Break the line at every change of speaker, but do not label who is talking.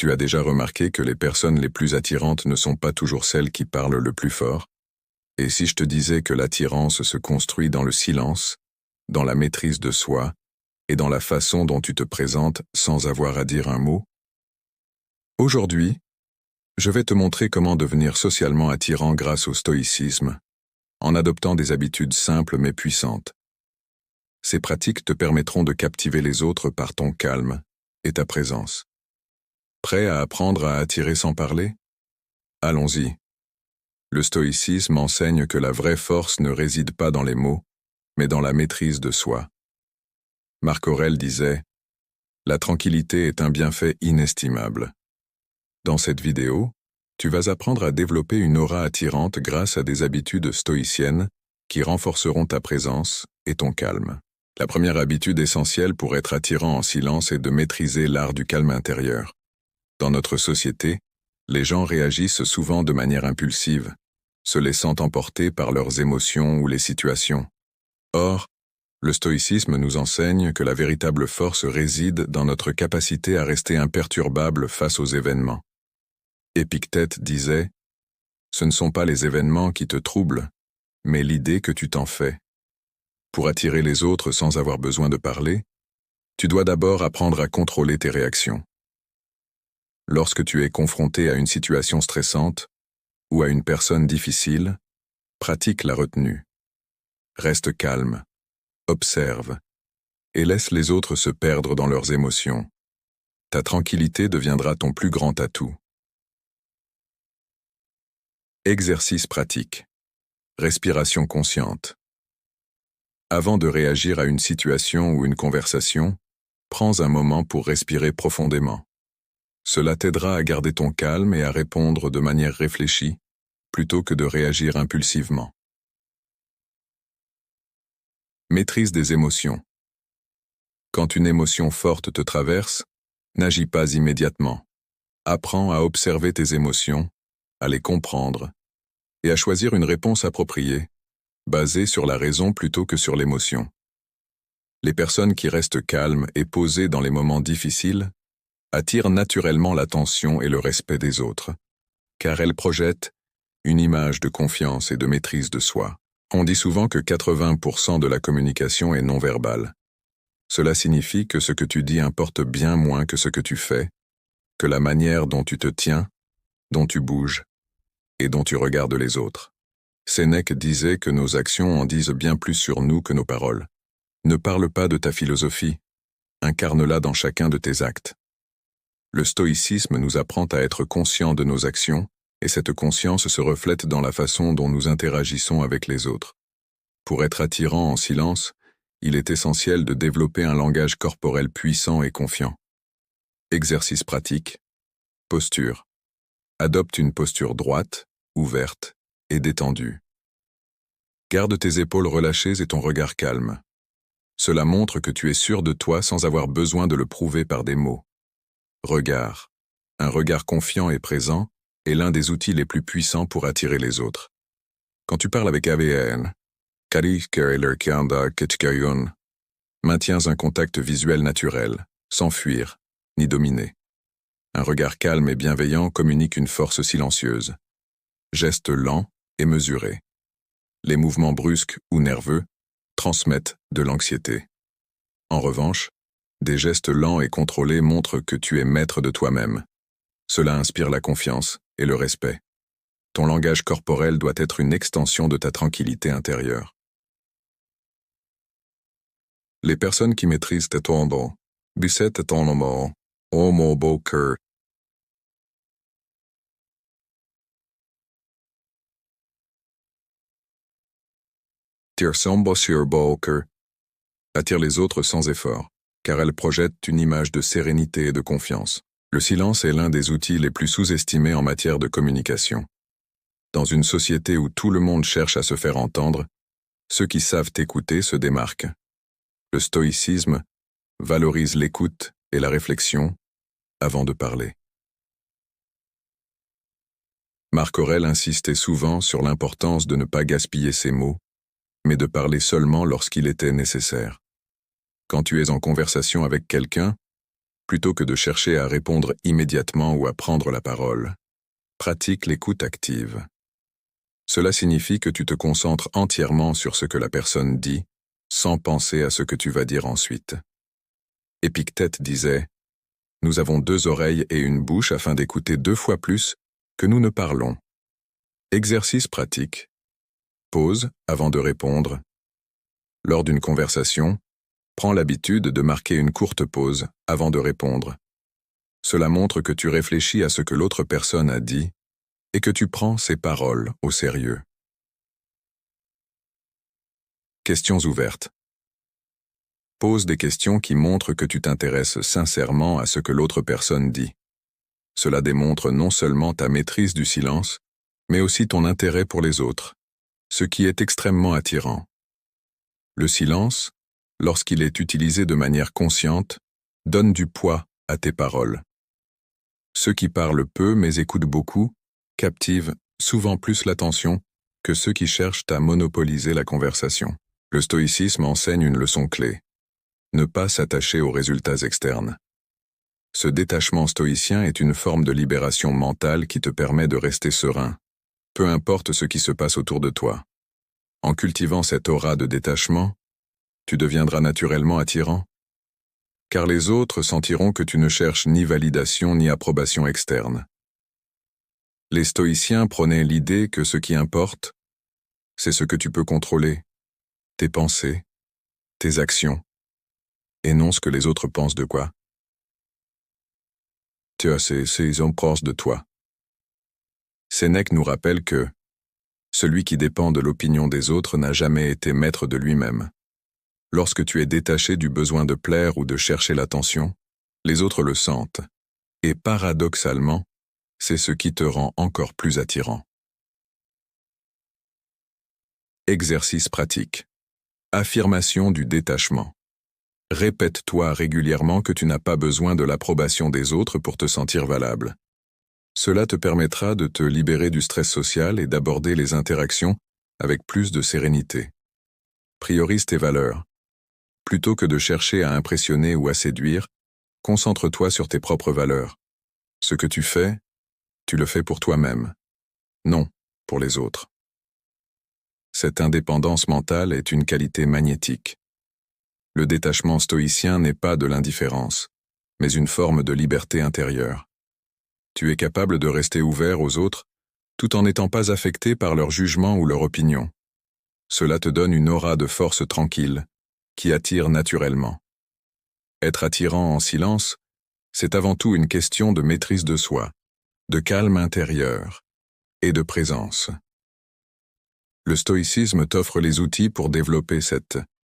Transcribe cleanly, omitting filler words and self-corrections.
Tu as déjà remarqué que les personnes les plus attirantes ne sont pas toujours celles qui parlent le plus fort? Et si je te disais que l'attirance se construit dans le silence, dans la maîtrise de soi, et dans la façon dont tu te présentes sans avoir à dire un mot? Aujourd'hui, je vais te montrer comment devenir socialement attirant grâce au stoïcisme, en adoptant des habitudes simples mais puissantes. Ces pratiques te permettront de captiver les autres par ton calme et ta présence. Prêt à apprendre à attirer sans parler? Allons-y. Le stoïcisme enseigne que la vraie force ne réside pas dans les mots, mais dans la maîtrise de soi. Marc Aurèle disait « La tranquillité est un bienfait inestimable ». Dans cette vidéo, tu vas apprendre à développer une aura attirante grâce à des habitudes stoïciennes qui renforceront ta présence et ton calme. La première habitude essentielle pour être attirant en silence est de maîtriser l'art du calme intérieur. Dans notre société, les gens réagissent souvent de manière impulsive, se laissant emporter par leurs émotions ou les situations. Or, le stoïcisme nous enseigne que la véritable force réside dans notre capacité à rester imperturbable face aux événements. Épictète disait « Ce ne sont pas les événements qui te troublent, mais l'idée que tu t'en fais. » Pour attirer les autres sans avoir besoin de parler, tu dois d'abord apprendre à contrôler tes réactions. Lorsque tu es confronté à une situation stressante ou à une personne difficile, pratique la retenue. Reste calme, observe, et laisse les autres se perdre dans leurs émotions. Ta tranquillité deviendra ton plus grand atout. Exercice pratique. Respiration consciente. Avant de réagir à une situation ou une conversation, prends un moment pour respirer profondément. Cela t'aidera à garder ton calme et à répondre de manière réfléchie, plutôt que de réagir impulsivement. Maîtrise des émotions. Quand une émotion forte te traverse, n'agis pas immédiatement. Apprends à observer tes émotions, à les comprendre, et à choisir une réponse appropriée, basée sur la raison plutôt que sur l'émotion. Les personnes qui restent calmes et posées dans les moments difficiles attirent naturellement l'attention et le respect des autres, car elles projettent une image de confiance et de maîtrise de soi. On dit souvent que 80% de la communication est non verbale. Cela signifie que ce que tu dis importe bien moins que ce que tu fais, que la manière dont tu te tiens, dont tu bouges et dont tu regardes les autres. Sénèque disait que nos actions en disent bien plus sur nous que nos paroles. Ne parle pas de ta philosophie, incarne-la dans chacun de tes actes. Le stoïcisme nous apprend à être conscients de nos actions, et cette conscience se reflète dans la façon dont nous interagissons avec les autres. Pour être attirant en silence, il est essentiel de développer un langage corporel puissant et confiant. Exercice pratique. Posture. Adopte une posture droite, ouverte et détendue. Garde tes épaules relâchées et ton regard calme. Cela montre que tu es sûr de toi sans avoir besoin de le prouver par des mots. Regard. Un regard confiant et présent est l'un des outils les plus puissants pour attirer les autres. Quand tu parles avec AVN, maintiens un contact visuel naturel, sans fuir, ni dominer. Un regard calme et bienveillant communique une force silencieuse. Gestes lents et mesurés. Les mouvements brusques ou nerveux transmettent de l'anxiété. En revanche, des gestes lents et contrôlés montrent que tu es maître de toi-même. Cela inspire la confiance et le respect. Ton langage corporel doit être une extension de ta tranquillité intérieure. Les personnes qui maîtrisent tes tendons, biset ton nom, homo boker. Attire les autres sans effort, car elles projettent une image de sérénité et de confiance. Le silence est l'un des outils les plus sous-estimés en matière de communication. Dans une société où tout le monde cherche à se faire entendre, ceux qui savent écouter se démarquent. Le stoïcisme valorise l'écoute et la réflexion avant de parler. Marc Aurèle insistait souvent sur l'importance de ne pas gaspiller ses mots, mais de parler seulement lorsqu'il était nécessaire. Quand tu es en conversation avec quelqu'un, plutôt que de chercher à répondre immédiatement ou à prendre la parole. Pratique l'écoute active. Cela signifie que tu te concentres entièrement sur ce que la personne dit, sans penser à ce que tu vas dire ensuite. Épictète disait « Nous avons 2 oreilles et une bouche afin d'écouter 2 fois plus que nous ne parlons. » Exercice pratique. Pause avant de répondre. Lors d'une conversation, prends l'habitude de marquer une courte pause avant de répondre. Cela montre que tu réfléchis à ce que l'autre personne a dit et que tu prends ses paroles au sérieux. Questions ouvertes. Pose des questions qui montrent que tu t'intéresses sincèrement à ce que l'autre personne dit. Cela démontre non seulement ta maîtrise du silence, mais aussi ton intérêt pour les autres, ce qui est extrêmement attirant. Le silence, lorsqu'il est utilisé de manière consciente, donne du poids à tes paroles. Ceux qui parlent peu mais écoutent beaucoup captivent souvent plus l'attention que ceux qui cherchent à monopoliser la conversation. Le stoïcisme enseigne une leçon clé. Ne pas s'attacher aux résultats externes. Ce détachement stoïcien est une forme de libération mentale qui te permet de rester serein, peu importe ce qui se passe autour de toi. En cultivant cette aura de détachement, tu deviendras naturellement attirant, car les autres sentiront que tu ne cherches ni validation ni approbation externe. Les stoïciens prônaient l'idée que ce qui importe, c'est ce que tu peux contrôler, tes pensées, tes actions, et non ce que les autres pensent de quoi. Ils ont proche de toi. Sénèque nous rappelle que celui qui dépend de l'opinion des autres n'a jamais été maître de lui-même. Lorsque tu es détaché du besoin de plaire ou de chercher l'attention, les autres le sentent, et paradoxalement, c'est ce qui te rend encore plus attirant. Exercice pratique. Affirmation du détachement. Répète-toi régulièrement que tu n'as pas besoin de l'approbation des autres pour te sentir valable. Cela te permettra de te libérer du stress social et d'aborder les interactions avec plus de sérénité. Priorise tes valeurs. Plutôt que de chercher à impressionner ou à séduire, concentre-toi sur tes propres valeurs. Ce que tu fais, tu le fais pour toi-même, non pour les autres. Cette indépendance mentale est une qualité magnétique. Le détachement stoïcien n'est pas de l'indifférence, mais une forme de liberté intérieure. Tu es capable de rester ouvert aux autres tout en n'étant pas affecté par leur jugement ou leur opinion. Cela te donne une aura de force tranquille, qui attire naturellement. Être attirant en silence, c'est avant tout une question de maîtrise de soi, de calme intérieur et de présence. Le stoïcisme t'offre les outils pour développer cette